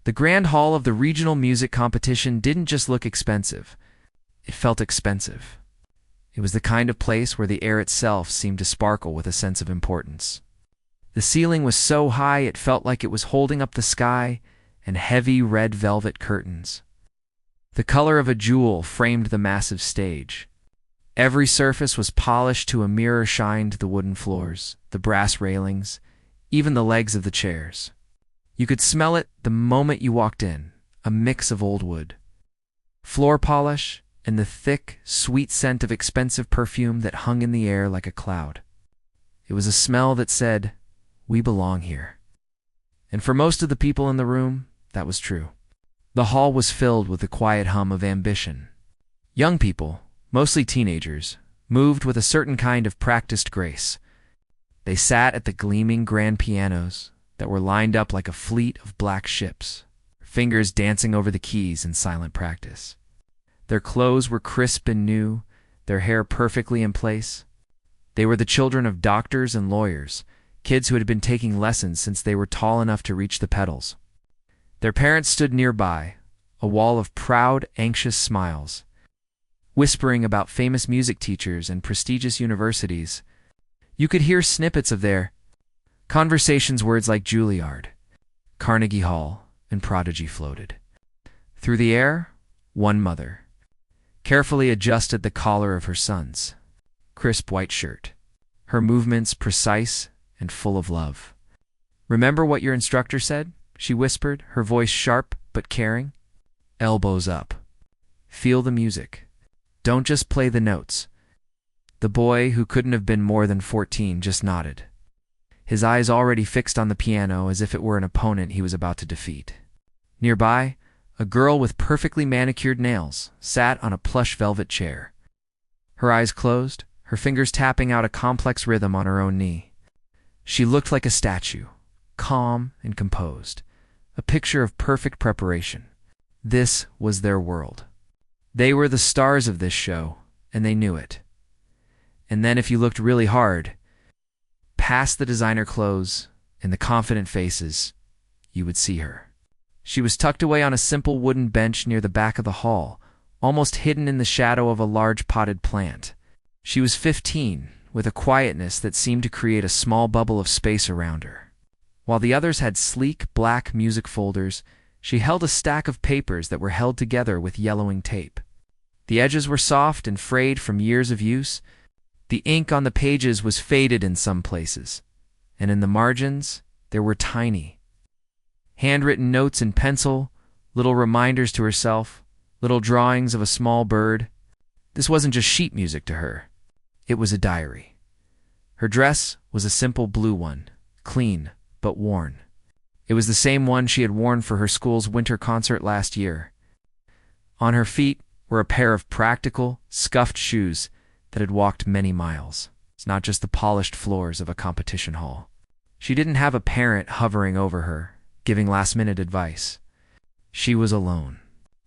The grand hall of the regional music competition didn't just look expensive, it felt expensive. It was the kind of place where the air itself seemed to sparkle with a sense of importance. The ceiling was so high it felt like it was holding up the sky, and heavy red velvet curtains. The color of a jewel framed the massive stage. Every surface was polished to a mirror shined the wooden floors, the brass railings, even the legs of the chairs. You could smell it the moment you walked in, a mix of old wood, floor polish, and the thick, sweet scent of expensive perfume that hung in the air like a cloud. It was a smell that said, "We belong here." And for most of the people in the room, that was true. The hall was filled with the quiet hum of ambition. Young people, mostly teenagers, moved with a certain kind of practiced grace. They sat at the gleaming grand pianos that were lined up like a fleet of black ships, fingers dancing over the keys in silent practice. Their clothes were crisp and new, their hair perfectly in place. They were the children of doctors and lawyers, kids who had been taking lessons since they were tall enough to reach the pedals. Their parents stood nearby, a wall of proud, anxious smiles, whispering about famous music teachers and prestigious universities. You could hear snippets of their conversations, words like Juilliard, Carnegie Hall, and Prodigy floated. Through the air, one mother carefully adjusted the collar of her son's crisp white shirt, her movements precise and full of love. "Remember what your instructor said?" she whispered, her voice sharp but caring. "Elbows up. Feel the music. Don't just play the notes." The boy, who couldn't have been more than 14, just nodded, his eyes already fixed on the piano as if it were an opponent he was about to defeat. Nearby, a girl with perfectly manicured nails sat on a plush velvet chair. Her eyes closed, her fingers tapping out a complex rhythm on her own knee. She looked like a statue, calm and composed, a picture of perfect preparation. This was their world. They were the stars of this show, and they knew it. And then if you looked really hard, past the designer clothes and the confident faces, you would see her. She was tucked away on a simple wooden bench near the back of the hall, almost hidden in the shadow of a large potted plant. She was 15, with a quietness that seemed to create a small bubble of space around her. While the others had sleek, black music folders, she held a stack of papers that were held together with yellowing tape. The edges were soft and frayed from years of use. The ink on the pages was faded in some places, and in the margins there were tiny, handwritten notes in pencil, little reminders to herself, little drawings of a small bird. This wasn't just sheet music to her. It was a diary. Her dress was a simple blue one, clean but worn. It was the same one she had worn for her school's winter concert last year. On her feet were a pair of practical, scuffed shoes that had walked many miles. It's not just the polished floors of a competition hall. She didn't have a parent hovering over her, giving last-minute advice. She was alone.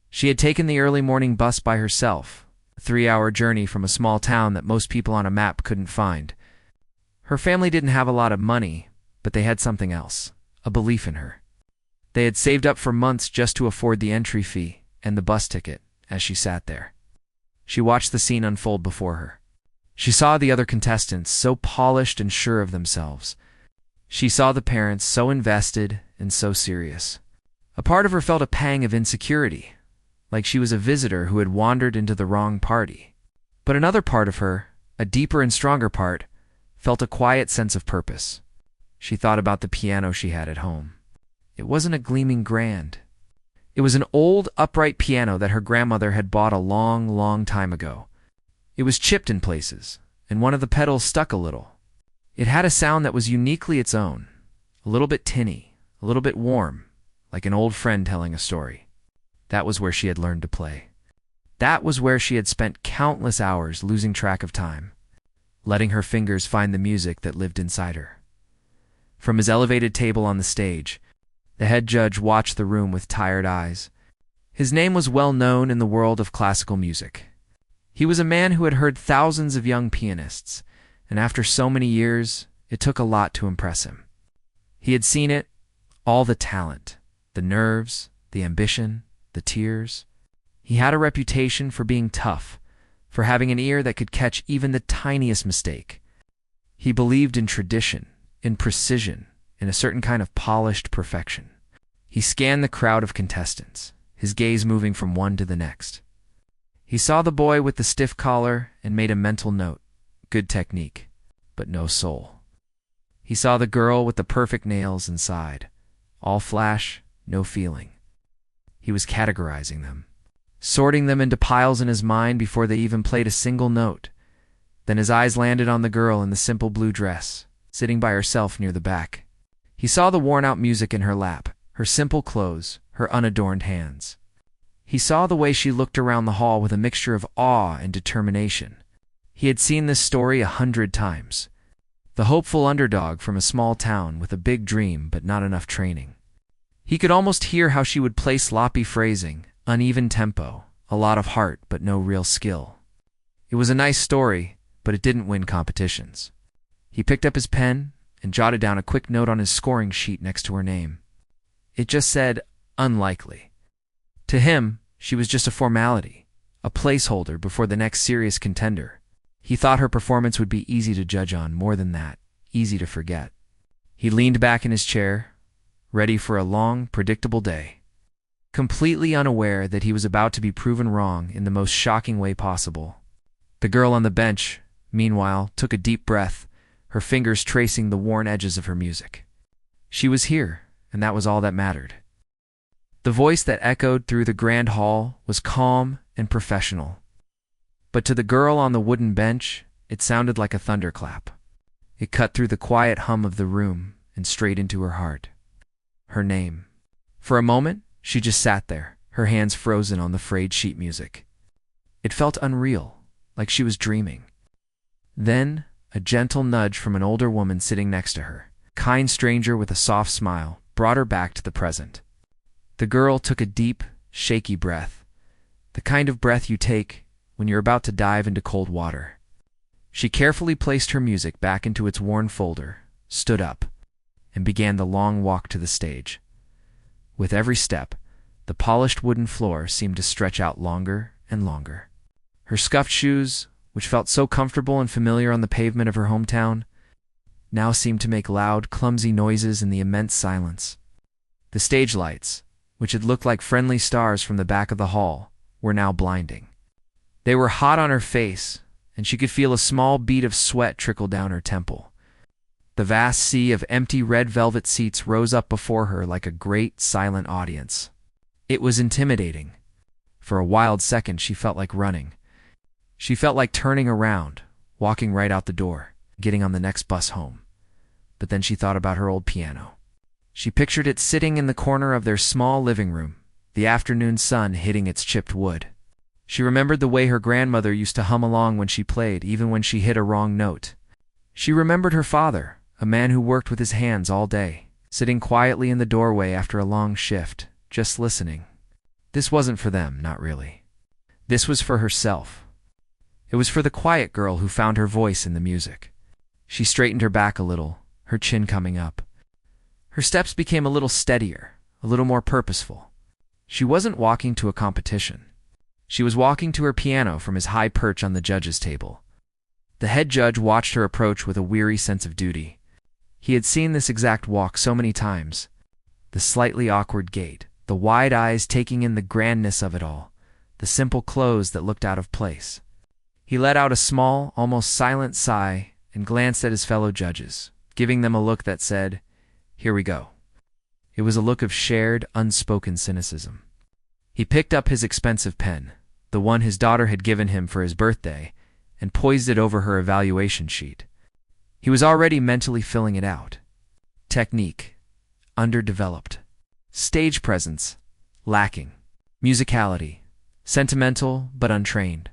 She had taken the early morning bus by herself, a 3-hour journey from a small town that most people on a map couldn't find. Her family didn't have a lot of money, but they had something else, a belief in her. They had saved up for months just to afford the entry fee and the bus ticket as she sat there. She watched the scene unfold before her. She saw the other contestants so polished and sure of themselves. She saw the parents so invested and so serious. A part of her felt a pang of insecurity, like she was a visitor who had wandered into the wrong party. But another part of her, a deeper and stronger part, felt a quiet sense of purpose. She thought about the piano she had at home. It wasn't a gleaming grand. It was an old, upright piano that her grandmother had bought a long, long time ago. It was chipped in places, and one of the pedals stuck a little. It had a sound that was uniquely its own, a little bit tinny, a little bit warm, like an old friend telling a story. That was where she had learned to play. That was where she had spent countless hours losing track of time, letting her fingers find the music that lived inside her. From his elevated table on the stage, the head judge watched the room with tired eyes. His name was well known in the world of classical music. He was a man who had heard thousands of young pianists, and after so many years, it took a lot to impress him. He had seen it, all the talent, The nerves, the ambition, the tears. He had a reputation for being tough, for having an ear that could catch even the tiniest mistake. He believed in tradition, in precision, in a certain kind of polished perfection. He scanned the crowd of contestants, his gaze moving from one to the next. He saw the boy with the stiff collar and made a mental note. Good technique, but no soul. He saw the girl with the perfect nails and sighed. All flash, no feeling. He was categorizing them, sorting them into piles in his mind before they even played a single note. Then his eyes landed on the girl in the simple blue dress, sitting by herself near the back. He saw the worn-out music in her lap, her simple clothes, her unadorned hands. He saw the way she looked around the hall with a mixture of awe and determination. He had seen this story 100 times. The hopeful underdog from a small town with a big dream but not enough training. He could almost hear how she would play sloppy phrasing, uneven tempo, a lot of heart but no real skill. It was a nice story, but it didn't win competitions. He picked up his pen and jotted down a quick note on his scoring sheet next to her name. It just said, unlikely. To him, she was just a formality, a placeholder before the next serious contender. He thought her performance would be easy to judge on, more than that, easy to forget. He leaned back in his chair, ready for a long, predictable day, completely unaware that he was about to be proven wrong in the most shocking way possible. The girl on the bench, meanwhile, took a deep breath, her fingers tracing the worn edges of her music. She was here, and that was all that mattered. The voice that echoed through the grand hall was calm and professional. But to the girl on the wooden bench, it sounded like a thunderclap. It cut through the quiet hum of the room and straight into her heart. Her name. For a moment, she just sat there, her hands frozen on the frayed sheet music. It felt unreal, like she was dreaming. Then, a gentle nudge from an older woman sitting next to her, a kind stranger with a soft smile, brought her back to the present. The girl took a deep, shaky breath, the kind of breath you take when you're about to dive into cold water. She carefully placed her music back into its worn folder, stood up, and began the long walk to the stage. With every step, the polished wooden floor seemed to stretch out longer and longer. Her scuffed shoes, which felt so comfortable and familiar on the pavement of her hometown, now seemed to make loud, clumsy noises in the immense silence. The stage lights, which had looked like friendly stars from the back of the hall, were now blinding. They were hot on her face, and she could feel a small bead of sweat trickle down her temple. The vast sea of empty red velvet seats rose up before her like a great, silent audience. It was intimidating. For a wild second, she felt like running. She felt like turning around, walking right out the door, getting on the next bus home. But then she thought about her old piano. She pictured it sitting in the corner of their small living room, the afternoon sun hitting its chipped wood. She remembered the way her grandmother used to hum along when she played, even when she hit a wrong note. She remembered her father, a man who worked with his hands all day, sitting quietly in the doorway after a long shift, just listening. This wasn't for them, not really. This was for herself. It was for the quiet girl who found her voice in the music. She straightened her back a little, her chin coming up. Her steps became a little steadier, a little more purposeful. She wasn't walking to a competition. She was walking to her piano from his high perch on the judge's table. The head judge watched her approach with a weary sense of duty. He had seen this exact walk so many times. The slightly awkward gait, the wide eyes taking in the grandness of it all, the simple clothes that looked out of place. He let out a small, almost silent sigh and glanced at his fellow judges, giving them a look that said, "Here we go." It was a look of shared, unspoken cynicism. He picked up his expensive pen, the one his daughter had given him for his birthday, and poised it over her evaluation sheet. He was already mentally filling it out. Technique, underdeveloped. Stage presence, lacking. Musicality, sentimental but untrained.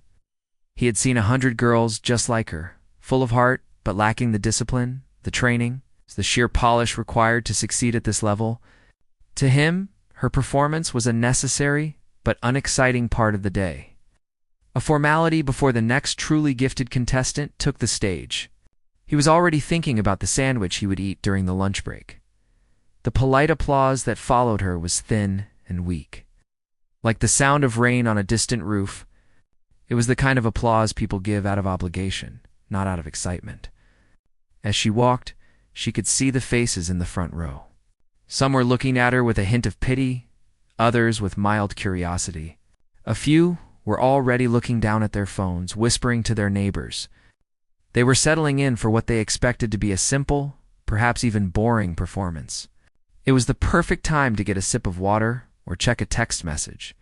He had seen 100 girls just like her, full of heart but lacking the discipline, the training, the sheer polish required to succeed at this level. To him, her performance was a necessary but unexciting part of the day. A formality before the next truly gifted contestant took the stage. He was already thinking about the sandwich he would eat during the lunch break. The polite applause that followed her was thin and weak. Like the sound of rain on a distant roof, it was the kind of applause people give out of obligation, not out of excitement. As she walked, she could see the faces in the front row. Some were looking at her with a hint of pity, others with mild curiosity. A few were already looking down at their phones, whispering to their neighbors. They were settling in for what they expected to be a simple, perhaps even boring performance. It was the perfect time to get a sip of water or check a text message.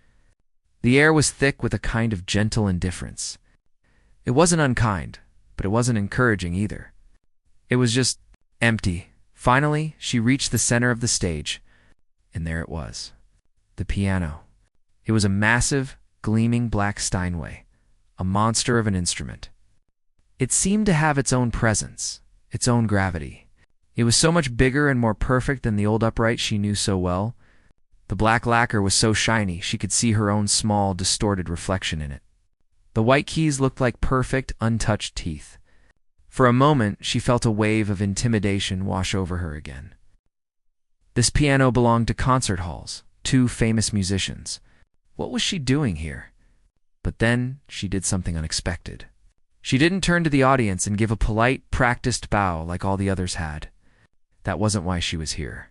The air was thick with a kind of gentle indifference. It wasn't unkind, but it wasn't encouraging either. It was just empty. Finally, she reached the center of the stage, and there it was. The piano. It was a massive, gleaming black Steinway, a monster of an instrument. It seemed to have its own presence, its own gravity. It was so much bigger and more perfect than the old upright she knew so well. The black lacquer was so shiny she could see her own small, distorted reflection in it. The white keys looked like perfect, untouched teeth. For a moment, she felt a wave of intimidation wash over her again. This piano belonged to concert halls, two famous musicians. What was she doing here? But then she did something unexpected. She didn't turn to the audience and give a polite, practiced bow like all the others had. That wasn't why she was here.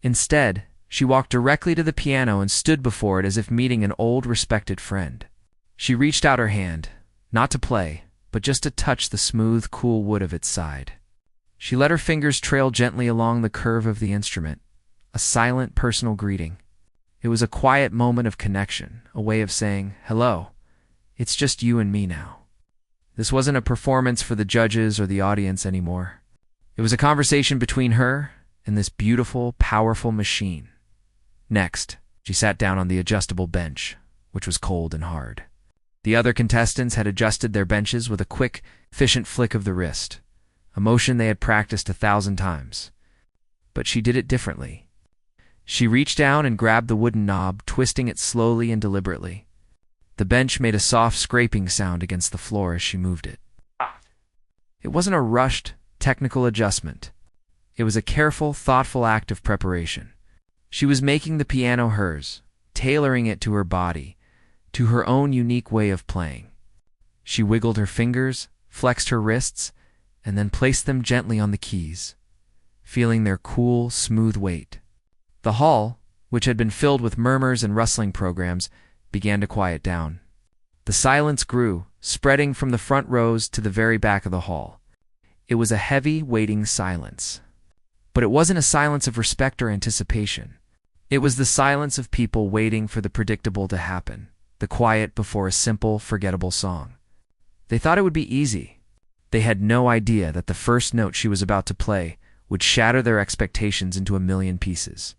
Instead, she walked directly to the piano and stood before it as if meeting an old, respected friend. She reached out her hand, not to play, but just to touch the smooth, cool wood of its side. She let her fingers trail gently along the curve of the instrument, a silent, personal greeting. It was a quiet moment of connection, a way of saying, "Hello, it's just you and me now." This wasn't a performance for the judges or the audience anymore. It was a conversation between her and this beautiful, powerful machine. Next, she sat down on the adjustable bench, which was cold and hard. The other contestants had adjusted their benches with a quick, efficient flick of the wrist, a motion they had practiced 1,000 times. But she did it differently. She reached down and grabbed the wooden knob, twisting it slowly and deliberately. The bench made a soft scraping sound against the floor as she moved it. It wasn't a rushed, technical adjustment. It was a careful, thoughtful act of preparation. She was making the piano hers, tailoring it to her body, to her own unique way of playing. She wiggled her fingers, flexed her wrists, and then placed them gently on the keys, feeling their cool, smooth weight. The hall, which had been filled with murmurs and rustling programs, began to quiet down. The silence grew, spreading from the front rows to the very back of the hall. It was a heavy, waiting silence. But it wasn't a silence of respect or anticipation. It was the silence of people waiting for the predictable to happen, the quiet before a simple, forgettable song. They thought it would be easy. They had no idea that the first note she was about to play would shatter their expectations into 1,000,000 pieces.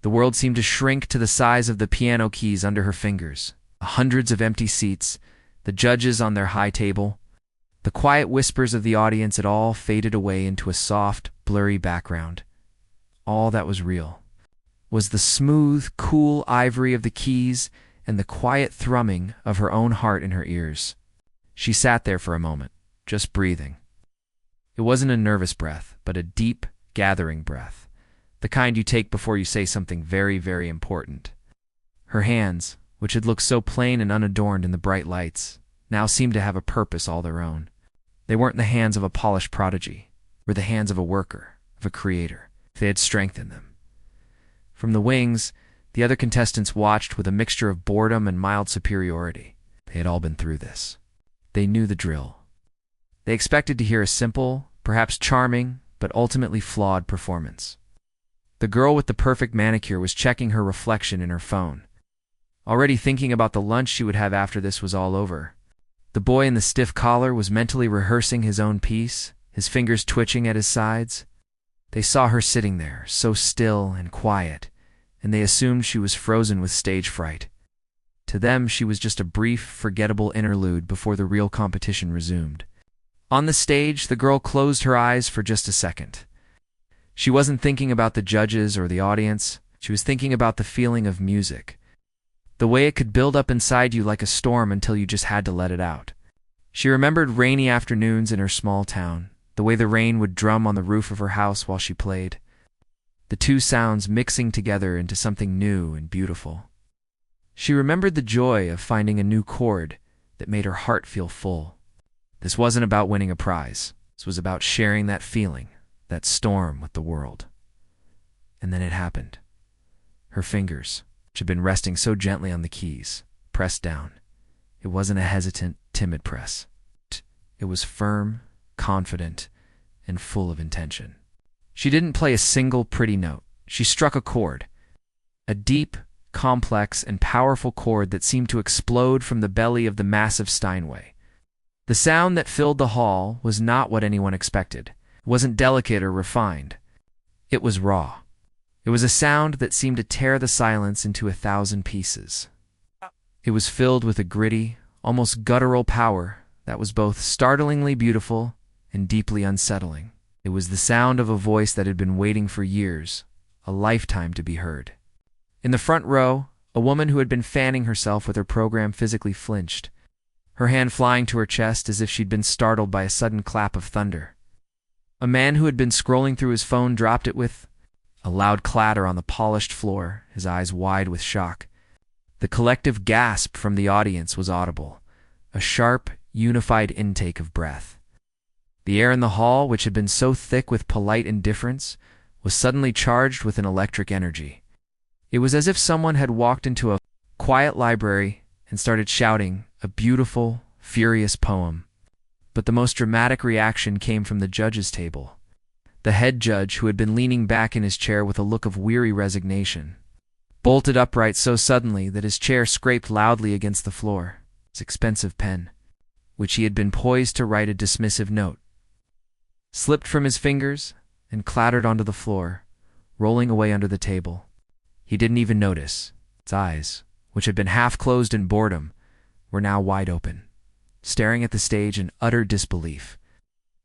The world seemed to shrink to the size of the piano keys under her fingers, hundreds of empty seats, the judges on their high table. The quiet whispers of the audience had all faded away into a soft, blurry background. All that was real was the smooth, cool ivory of the keys and the quiet thrumming of her own heart in her ears. She sat there for a moment, just breathing. It wasn't a nervous breath, but a deep, gathering breath, the kind you take before you say something very, very important. Her hands, which had looked so plain and unadorned in the bright lights, now seemed to have a purpose all their own. They weren't the hands of a polished prodigy, were the hands of a worker, of a creator. They had strength in them. From the wings, the other contestants watched with a mixture of boredom and mild superiority. They had all been through this. They knew the drill. They expected to hear a simple, perhaps charming, but ultimately flawed performance. The girl with the perfect manicure was checking her reflection in her phone, already thinking about the lunch she would have after this was all over. The boy in the stiff collar was mentally rehearsing his own piece, his fingers twitching at his sides. They saw her sitting there, so still and quiet, and they assumed she was frozen with stage fright. To them, she was just a brief, forgettable interlude before the real competition resumed. On the stage, the girl closed her eyes for just a second. She wasn't thinking about the judges or the audience. She was thinking about the feeling of music, the way it could build up inside you like a storm until you just had to let it out. She remembered rainy afternoons in her small town, the way the rain would drum on the roof of her house while she played. the two sounds mixing together into something new and beautiful. She remembered the joy of finding a new chord that made her heart feel full. This wasn't about winning a prize. This was about sharing that feeling, that storm with the world. And then it happened. Her fingers, which had been resting so gently on the keys, pressed down. It wasn't a hesitant, timid press. It was firm, confident, and full of intention. She didn't play a single pretty note. She struck a chord, a deep, complex, and powerful chord that seemed to explode from the belly of the massive Steinway. The sound that filled the hall was not what anyone expected. It wasn't delicate or refined. It was raw. It was a sound that seemed to tear the silence into 1,000 pieces. It was filled with a gritty, almost guttural power that was both startlingly beautiful and deeply unsettling. It was the sound of a voice that had been waiting for years, a lifetime to be heard. In the front row, a woman who had been fanning herself with her program physically flinched, her hand flying to her chest as if she'd been startled by a sudden clap of thunder. A man who had been scrolling through his phone dropped it with a loud clatter on the polished floor, his eyes wide with shock. The collective gasp from the audience was audible, a sharp, unified intake of breath. The air in the hall, which had been so thick with polite indifference, was suddenly charged with an electric energy. It was as if someone had walked into a quiet library and started shouting a beautiful, furious poem. But the most dramatic reaction came from the judges' table. The head judge, who had been leaning back in his chair with a look of weary resignation, bolted upright so suddenly that his chair scraped loudly against the floor. His expensive pen, which he had been poised to write a dismissive note, slipped from his fingers and clattered onto the floor, rolling away under the table. He didn't even notice. Its eyes, which had been half closed in boredom, were now wide open, staring at the stage in utter disbelief.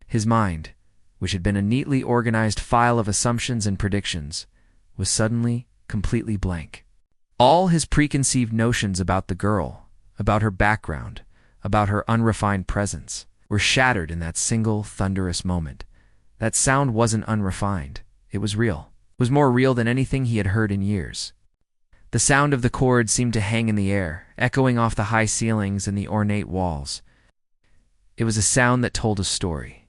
His mind, which had been a neatly organized file of assumptions and predictions, was suddenly completely blank. All his preconceived notions about the girl, about her background, about her unrefined presence, were shattered in that single thunderous moment. That sound wasn't unrefined. It was real. It was more real than anything he had heard in years. The sound of the chord seemed to hang in the air, echoing off the high ceilings and the ornate walls. It was a sound that told a story.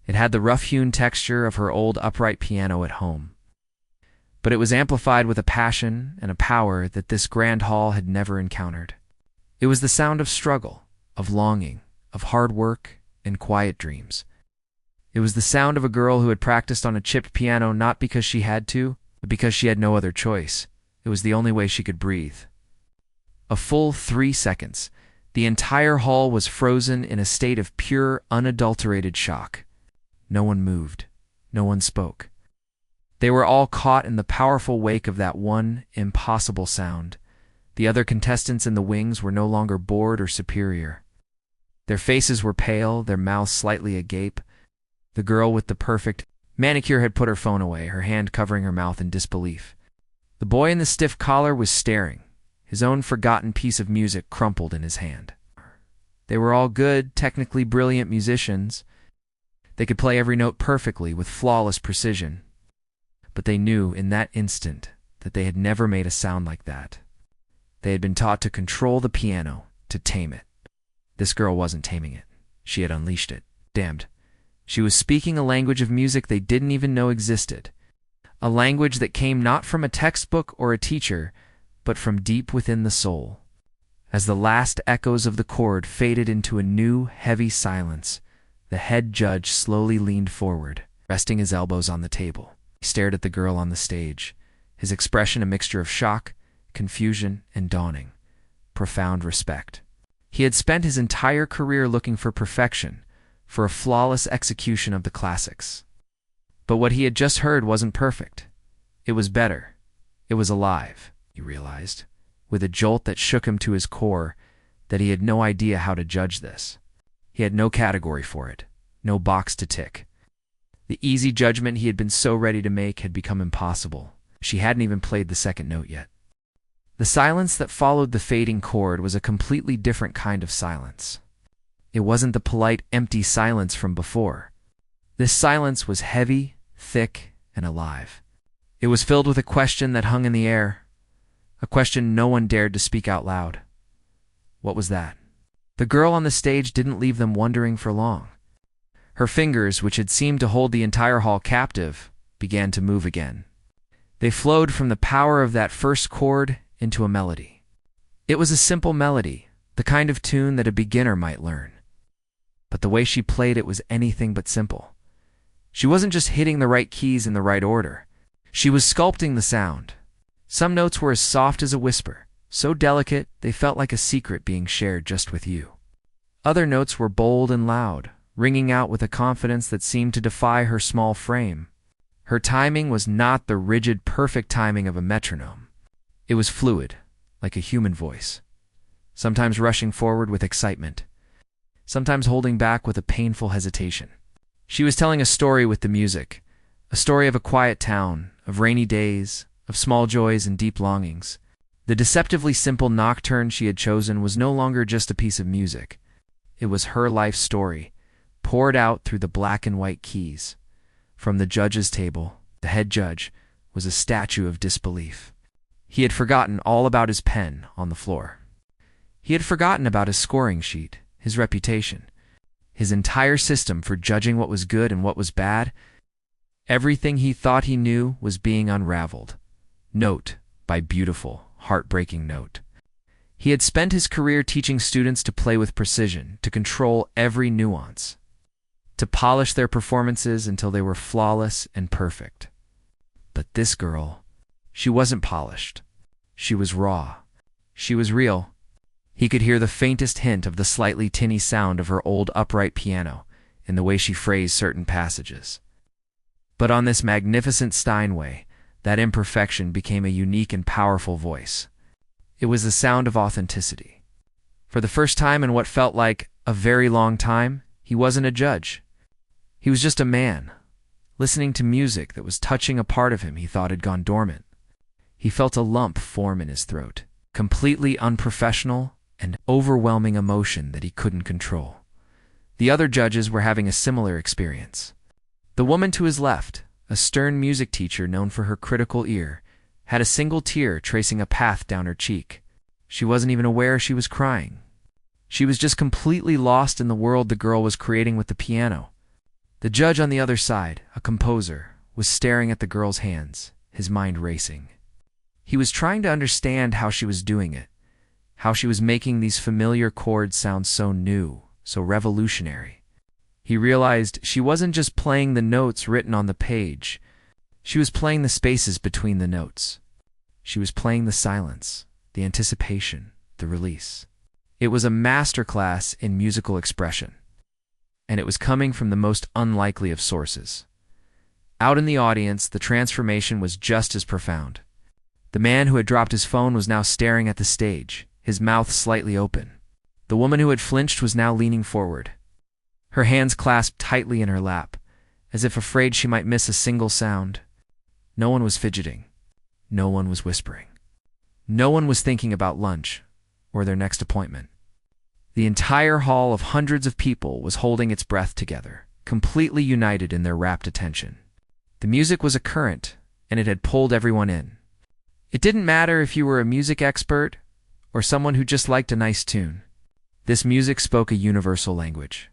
It had the rough-hewn texture of her old upright piano at home. But it was amplified with a passion and a power that this grand hall had never encountered. It was the sound of struggle, of longing, of hard work and quiet dreams. It was the sound of a girl who had practiced on a chipped piano not because she had to, but because she had no other choice. It was the only way she could breathe. A full 3 seconds, the entire hall was frozen in a state of pure, unadulterated shock. No one moved. No one spoke. They were all caught in the powerful wake of that one impossible sound. The other contestants in the wings were no longer bored or superior. Their faces were pale, their mouths slightly agape. The girl with the perfect manicure had put her phone away, her hand covering her mouth in disbelief. The boy in the stiff collar was staring, his own forgotten piece of music crumpled in his hand. They were all good, technically brilliant musicians. They could play every note perfectly, with flawless precision. But they knew in that instant that they had never made a sound like that. They had been taught to control the piano, to tame it. This girl wasn't taming it. She had unleashed it. Damned. She was speaking a language of music they didn't even know existed. A language that came not from a textbook or a teacher, but from deep within the soul. As the last echoes of the chord faded into a new, heavy silence, the head judge slowly leaned forward, resting his elbows on the table. He stared at the girl on the stage, his expression a mixture of shock, confusion, and dawning. Profound respect. He had spent his entire career looking for perfection, for a flawless execution of the classics. But what he had just heard wasn't perfect. It was better. It was alive, he realized, with a jolt that shook him to his core, that he had no idea how to judge this. He had no category for it, no box to tick. The easy judgment he had been so ready to make had become impossible. She hadn't even played the second note yet. The silence that followed the fading chord was a completely different kind of silence. It wasn't the polite, empty silence from before. This silence was heavy, thick, and alive. It was filled with a question that hung in the air, a question no one dared to speak out loud. What was that? The girl on the stage didn't leave them wondering for long. Her fingers, which had seemed to hold the entire hall captive, began to move again. They flowed from the power of that first chord into a melody. It was a simple melody, the kind of tune that a beginner might learn. But the way she played it was anything but simple. She wasn't just hitting the right keys in the right order. She was sculpting the sound. Some notes were as soft as a whisper, so delicate they felt like a secret being shared just with you. Other notes were bold and loud, ringing out with a confidence that seemed to defy her small frame. Her timing was not the rigid, perfect timing of a metronome. It was fluid, like a human voice, sometimes rushing forward with excitement, sometimes holding back with a painful hesitation. She was telling a story with the music, a story of a quiet town, of rainy days, of small joys and deep longings. The deceptively simple nocturne she had chosen was no longer just a piece of music. It was her life story, poured out through the black and white keys. From the judge's table, the head judge was a statue of disbelief. He had forgotten all about his pen on the floor. He had forgotten about his scoring sheet, his reputation, his entire system for judging what was good and what was bad. Everything he thought he knew was being unraveled, note by beautiful, heartbreaking note. He had spent his career teaching students to play with precision, to control every nuance, to polish their performances until they were flawless and perfect. But this girl, she wasn't polished. She was raw. She was real. He could hear the faintest hint of the slightly tinny sound of her old upright piano in the way she phrased certain passages. But on this magnificent Steinway, that imperfection became a unique and powerful voice. It was the sound of authenticity. For the first time in what felt like a very long time, he wasn't a judge. He was just a man, listening to music that was touching a part of him he thought had gone dormant. He felt a lump form in his throat, completely unprofessional and overwhelming emotion that he couldn't control. The other judges were having a similar experience. The woman to his left, a stern music teacher known for her critical ear, had a single tear tracing a path down her cheek. She wasn't even aware she was crying. She was just completely lost in the world the girl was creating with the piano. The judge on the other side, a composer, was staring at the girl's hands, his mind racing. He was trying to understand how she was doing it, how she was making these familiar chords sound so new, so revolutionary. He realized she wasn't just playing the notes written on the page. She was playing the spaces between the notes. She was playing the silence, the anticipation, the release. It was a masterclass in musical expression, and it was coming from the most unlikely of sources. Out in the audience, the transformation was just as profound. The man who had dropped his phone was now staring at the stage, his mouth slightly open. The woman who had flinched was now leaning forward, her hands clasped tightly in her lap, as if afraid she might miss a single sound. No one was fidgeting. No one was whispering. No one was thinking about lunch or their next appointment. The entire hall of hundreds of people was holding its breath together, completely united in their rapt attention. The music was a current, and it had pulled everyone in. It didn't matter if you were a music expert or someone who just liked a nice tune. This music spoke a universal language.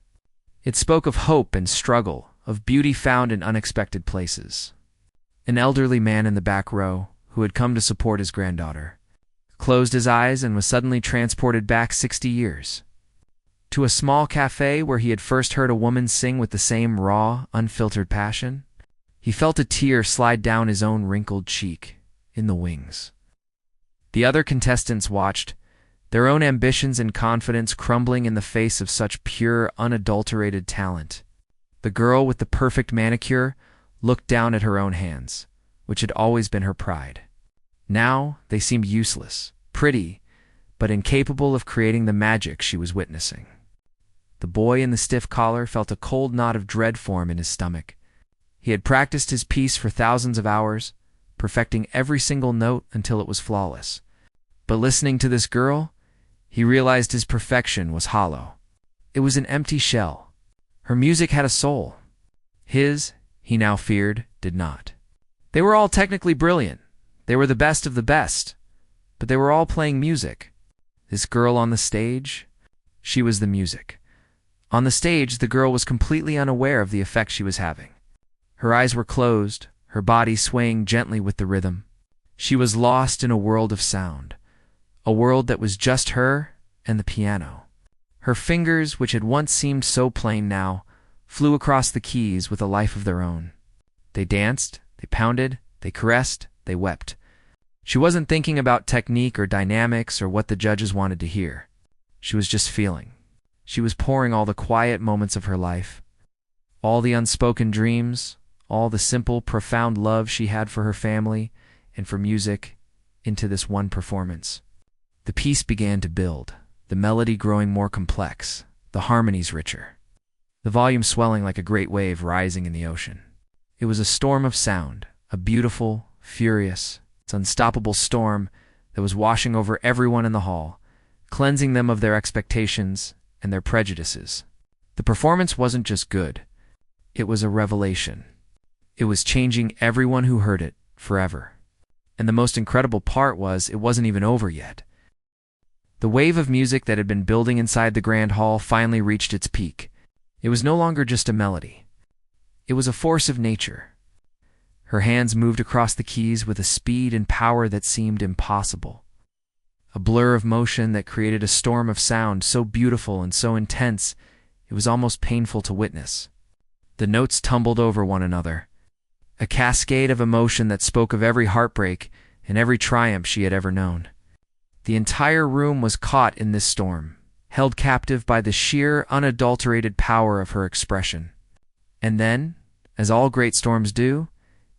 It spoke of hope and struggle, of beauty found in unexpected places. An elderly man in the back row, who had come to support his granddaughter, closed his eyes and was suddenly transported back 60 years. To a small cafe where he had first heard a woman sing with the same raw, unfiltered passion. He felt a tear slide down his own wrinkled cheek, in the wings. The other contestants watched, their own ambitions and confidence crumbling in the face of such pure, unadulterated talent. The girl with the perfect manicure looked down at her own hands, which had always been her pride. Now they seemed useless, pretty, but incapable of creating the magic she was witnessing. The boy in the stiff collar felt a cold knot of dread form in his stomach. He had practiced his piece for thousands of hours, perfecting every single note until it was flawless. But listening to this girl, he realized his perfection was hollow. It was an empty shell. Her music had a soul. His, he now feared, did not. They were all technically brilliant. They were the best of the best. But they were all playing music. This girl on the stage, she was the music. On the stage, the girl was completely unaware of the effect she was having. Her eyes were closed, her body swaying gently with the rhythm. She was lost in a world of sound, a world that was just her and the piano. Her fingers, which had once seemed so plain now, flew across the keys with a life of their own. They danced, they pounded, they caressed, they wept. She wasn't thinking about technique or dynamics or what the judges wanted to hear. She was just feeling. She was pouring all the quiet moments of her life, all the unspoken dreams, all the simple, profound love she had for her family and for music into this one performance. The piece began to build, the melody growing more complex, the harmonies richer, the volume swelling like a great wave rising in the ocean. It was a storm of sound, a beautiful, furious, unstoppable storm that was washing over everyone in the hall, cleansing them of their expectations and their prejudices. The performance wasn't just good, it was a revelation. It was changing everyone who heard it forever. And the most incredible part was, it wasn't even over yet. The wave of music that had been building inside the grand hall finally reached its peak. It was no longer just a melody. It was a force of nature. Her hands moved across the keys with a speed and power that seemed impossible. A blur of motion that created a storm of sound so beautiful and so intense, it was almost painful to witness. The notes tumbled over one another, a cascade of emotion that spoke of every heartbreak and every triumph she had ever known. The entire room was caught in this storm, held captive by the sheer, unadulterated power of her expression. And then, as all great storms do,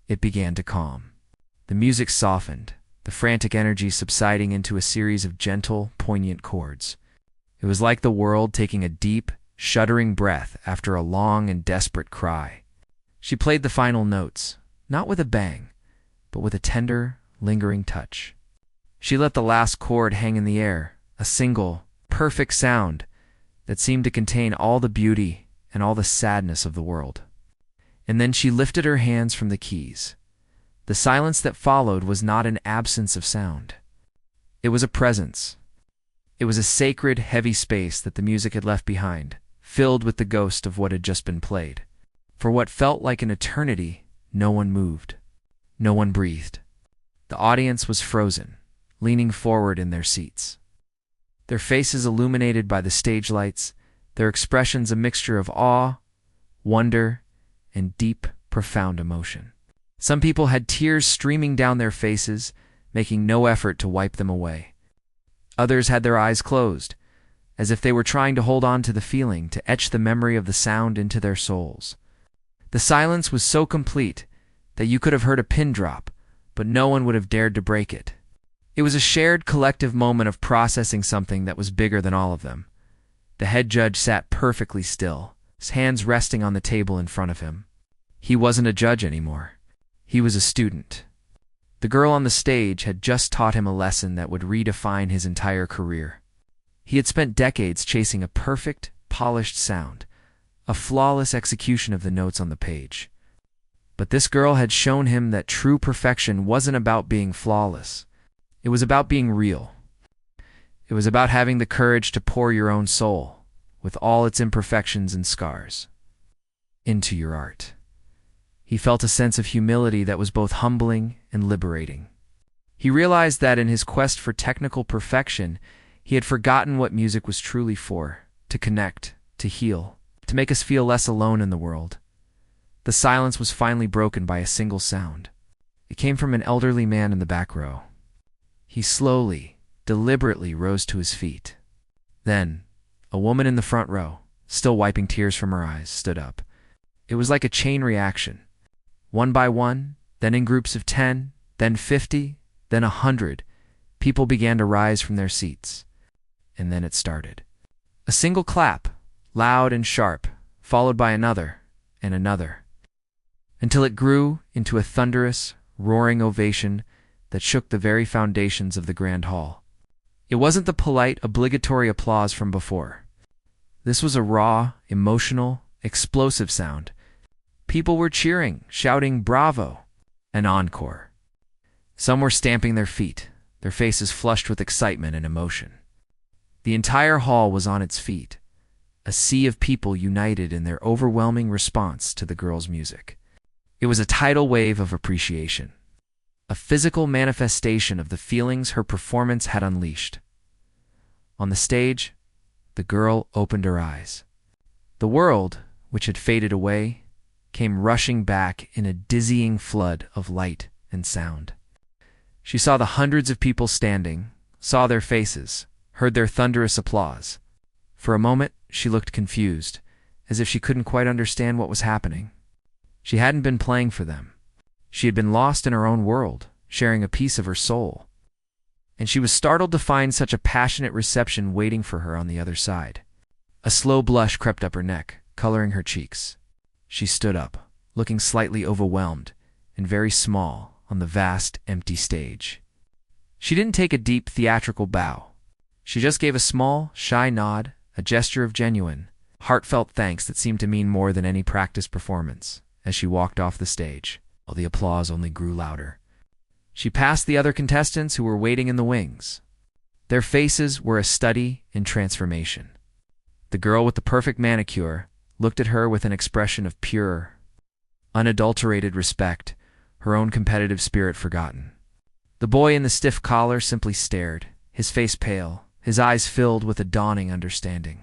it began to calm. The music softened, the frantic energy subsiding into a series of gentle, poignant chords. It was like the world taking a deep, shuddering breath after a long and desperate cry. She played the final notes, not with a bang, but with a tender, lingering touch. She let the last chord hang in the air, a single, perfect sound that seemed to contain all the beauty and all the sadness of the world. And then she lifted her hands from the keys. The silence that followed was not an absence of sound. It was a presence. It was a sacred, heavy space that the music had left behind, filled with the ghost of what had just been played. For what felt like an eternity, no one moved. No one breathed. The audience was frozen, leaning forward in their seats. Their faces illuminated by the stage lights, their expressions a mixture of awe, wonder, and deep, profound emotion. Some people had tears streaming down their faces, making no effort to wipe them away. Others had their eyes closed, as if they were trying to hold on to the feeling, to etch the memory of the sound into their souls. The silence was so complete that you could have heard a pin drop, but no one would have dared to break it. It was a shared collective moment of processing something that was bigger than all of them. The head judge sat perfectly still, his hands resting on the table in front of him. He wasn't a judge anymore. He was a student. The girl on the stage had just taught him a lesson that would redefine his entire career. He had spent decades chasing a perfect, polished sound, a flawless execution of the notes on the page. But this girl had shown him that true perfection wasn't about being flawless. It was about being real. It was about having the courage to pour your own soul, with all its imperfections and scars, into your art. He felt a sense of humility that was both humbling and liberating. He realized that in his quest for technical perfection, he had forgotten what music was truly for: to connect, to heal, to make us feel less alone in the world. The silence was finally broken by a single sound. It came from an elderly man in the back row. He slowly, deliberately rose to his feet. Then, a woman in the front row, still wiping tears from her eyes, stood up. It was like a chain reaction. One by one, then in groups of 10, then 50, then 100, people began to rise from their seats. And then it started. A single clap, loud and sharp, followed by another and another, until it grew into a thunderous, roaring ovation that shook the very foundations of the grand hall. It wasn't the polite, obligatory applause from before. This was a raw, emotional, explosive sound. People were cheering, shouting "Bravo!" An encore. Some were stamping their feet, their faces flushed with excitement and emotion. The entire hall was on its feet, a sea of people united in their overwhelming response to the girl's music. It was a tidal wave of appreciation, a physical manifestation of the feelings her performance had unleashed. On the stage, the girl opened her eyes. The world, which had faded away, came rushing back in a dizzying flood of light and sound. She saw the hundreds of people standing, saw their faces, heard their thunderous applause. For a moment, she looked confused, as if she couldn't quite understand what was happening. She hadn't been playing for them. She had been lost in her own world, sharing a piece of her soul. And she was startled to find such a passionate reception waiting for her on the other side. A slow blush crept up her neck, coloring her cheeks. She stood up, looking slightly overwhelmed and very small on the vast, empty stage. She didn't take a deep, theatrical bow. She just gave a small, shy nod, a gesture of genuine, heartfelt thanks that seemed to mean more than any practiced performance, as she walked off the stage, while the applause only grew louder. She passed the other contestants who were waiting in the wings. Their faces were a study in transformation. The girl with the perfect manicure looked at her with an expression of pure, unadulterated respect, her own competitive spirit forgotten. The boy in the stiff collar simply stared, his face pale, his eyes filled with a dawning understanding.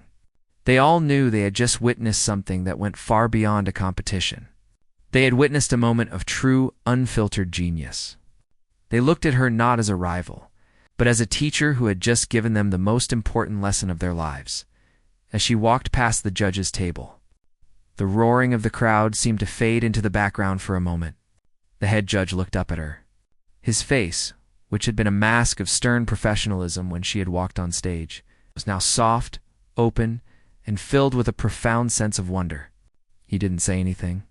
They all knew they had just witnessed something that went far beyond a competition. They had witnessed a moment of true, unfiltered genius. They looked at her not as a rival, but as a teacher who had just given them the most important lesson of their lives. As she walked past the judges' table, the roaring of the crowd seemed to fade into the background for a moment. The head judge looked up at her. His face, which had been a mask of stern professionalism when she had walked on stage, was now soft, open, and filled with a profound sense of wonder. He didn't say anything.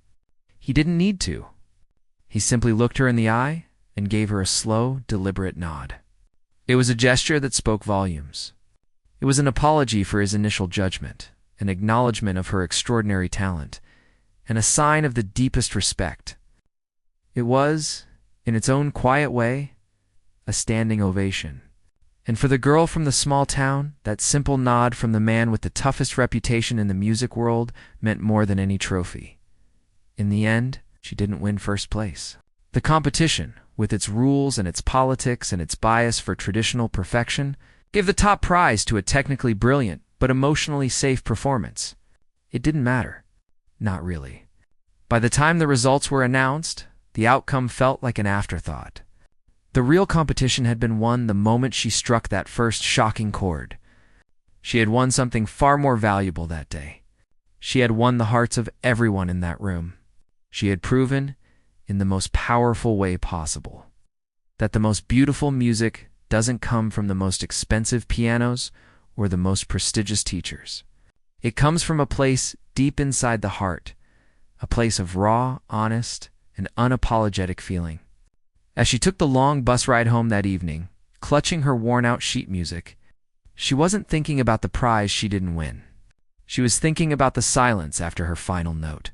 He didn't need to. He simply looked her in the eye and gave her a slow, deliberate nod. It was a gesture that spoke volumes. It was an apology for his initial judgment, an acknowledgement of her extraordinary talent, and a sign of the deepest respect. It was, in its own quiet way, a standing ovation. And for the girl from the small town, that simple nod from the man with the toughest reputation in the music world meant more than any trophy. In the end, she didn't win first place. The competition, with its rules and its politics and its bias for traditional perfection, gave the top prize to a technically brilliant but emotionally safe performance. It didn't matter. Not really. By the time the results were announced, the outcome felt like an afterthought. The real competition had been won the moment she struck that first shocking chord. She had won something far more valuable that day. She had won the hearts of everyone in that room. She had proven, in the most powerful way possible, that the most beautiful music doesn't come from the most expensive pianos or the most prestigious teachers. It comes from a place deep inside the heart, a place of raw, honest, and unapologetic feeling. As she took the long bus ride home that evening, clutching her worn-out sheet music, she wasn't thinking about the prize she didn't win. She was thinking about the silence after her final note,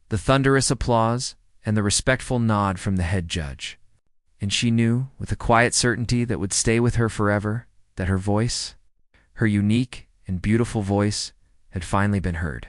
the thunderous applause, and the respectful nod from the head judge. And she knew, with a quiet certainty that would stay with her forever, that her voice, her unique and beautiful voice, had finally been heard.